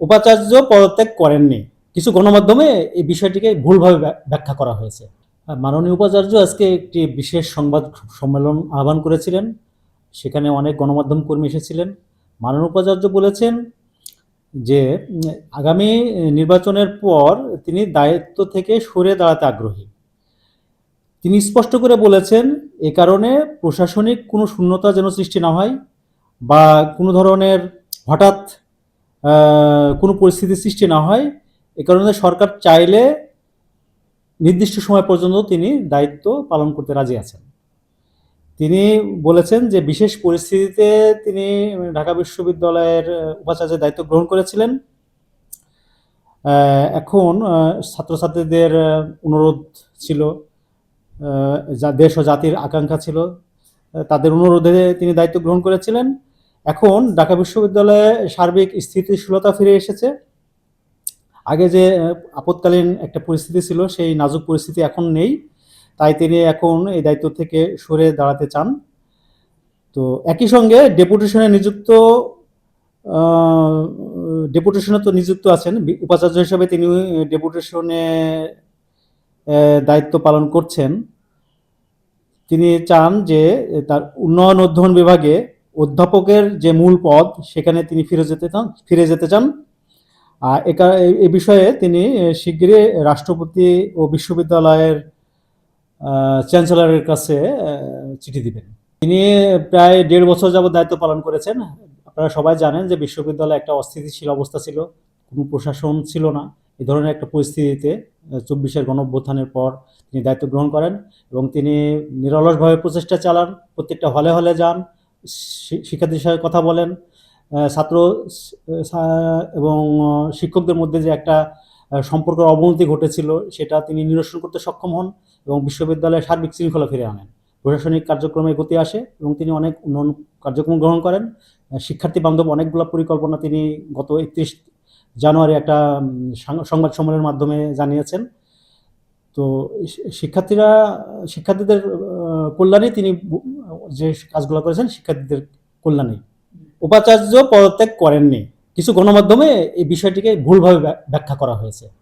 উপাচার্য পদত্যাগ করেননি। কিছু গণমাধ্যমে এই বিষয়টিকে ভুলভাবে ব্যাখ্যা করা হয়েছে। মাননীয় উপাচার্য আজকে একটি বিশেষ সংবাদ সম্মেলন আহ্বান করেছিলেন। সেখানে অনেক গণমাধ্যম কর্মী এসেছিলেন। মাননীয় উপাচার্য বলেছেন যে আগামী নির্বাচনের পর তিনি দায়িত্ব থেকে সরে দাঁড়াতে আগ্রহী। তিনি স্পষ্ট করে বলেছেন এ কারণে প্রশাসনিক কোনো শূন্যতা যেন সৃষ্টি না হয় বা কোনো ধরনের হঠাৎ কোনো পরিস্থিতি সৃষ্টি না হয়। এ কারণে সরকার চাইলে নির্দিষ্ট সময় পর্যন্ত তিনি দায়িত্ব পালন করতে রাজি আছেন। তিনি বলেছেন যে বিশেষ পরিস্থিতিতে তিনি ঢাকা বিশ্ববিদ্যালয়ের উপাচার্যের দায়িত্ব গ্রহণ করেছিলেন। এখন ছাত্রছাত্রীদের অনুরোধ ছিল, দেশ ও জাতির আকাঙ্ক্ষা ছিল, তাদের অনুরোধে তিনি দায়িত্ব গ্রহণ করেছিলেন। এখন ঢাকা বিশ্ববিদ্যালয়ে সার্বিক স্থিতিশীলতা ফিরে এসেছে। আগে যে আপৎকালীন একটা পরিস্থিতি ছিল সেই নাজুক পরিস্থিতি এখন নেই, তাই তিনি এখন এই দায়িত্ব থেকে সরে দাঁড়াতে চান। তো একই সঙ্গে ডেপুটেশনে তো নিযুক্ত আছেন উপাচার্য হিসেবে, তিনি ডেপুটেশনে দায়িত্ব পালন করছেন। তিনি চান যে তার উন্নয়ন অধ্যয়ন বিভাগে অধ্যাপকের যে মূল পদ সেখানে তিনি ফিরে যেতে চান। এ বিষয়ে তিনি শিগগিরই রাষ্ট্রপতি ও বিশ্ববিদ্যালয়ের চ্যান্সেলরের কাছে চিঠি দিবেন। তিনি প্রায় 1.5 বছর যাবৎ দায়িত্ব পালন করেছেন। আপনারা সবাই জানেন যে বিশ্ববিদ্যালয়ে একটা অস্থিতিশীল অবস্থা ছিল, কোনো প্রশাসন ছিল না। এই ধরনের একটা পরিস্থিতিতে 24-এর গণঅভ্যুত্থানের পর তিনি দায়িত্ব গ্রহণ করেন এবং তিনি নিরলসভাবে প্রচেষ্টা চালান। প্রত্যেকটা হলে হলে যান, শিক্ষার্থীর সাথে কথা বলেন, ছাত্র এবং শিক্ষকদের মধ্যে যে একটা সম্পর্কের অবনতি ঘটেছিল সেটা তিনি নিরসন করতে সক্ষম হন এবং বিশ্ববিদ্যালয়ে সার্বিক শৃঙ্খলা ফিরে আনেন। প্রশাসনিক কার্যক্রমে গতি আসে এবং তিনি অনেক উন্নয়ন কার্যক্রম গ্রহণ করেন। শিক্ষার্থী বান্ধব অনেকগুলো পরিকল্পনা তিনি গত 31 জানুয়ারি একটা সংবাদ সম্মেলনের মাধ্যমে জানিয়েছেন। তো শিক্ষার্থীদের কল্যাণে তিনি যে কাজগুলো করেছেন শিক্ষার্থীদের কল্যাণে। উপাচার্য পদত্যাগ করেননি। কিছু গণমাধ্যমে এই বিষয়টিকে ভুলভাবে ব্যাখ্যা করা হয়েছে।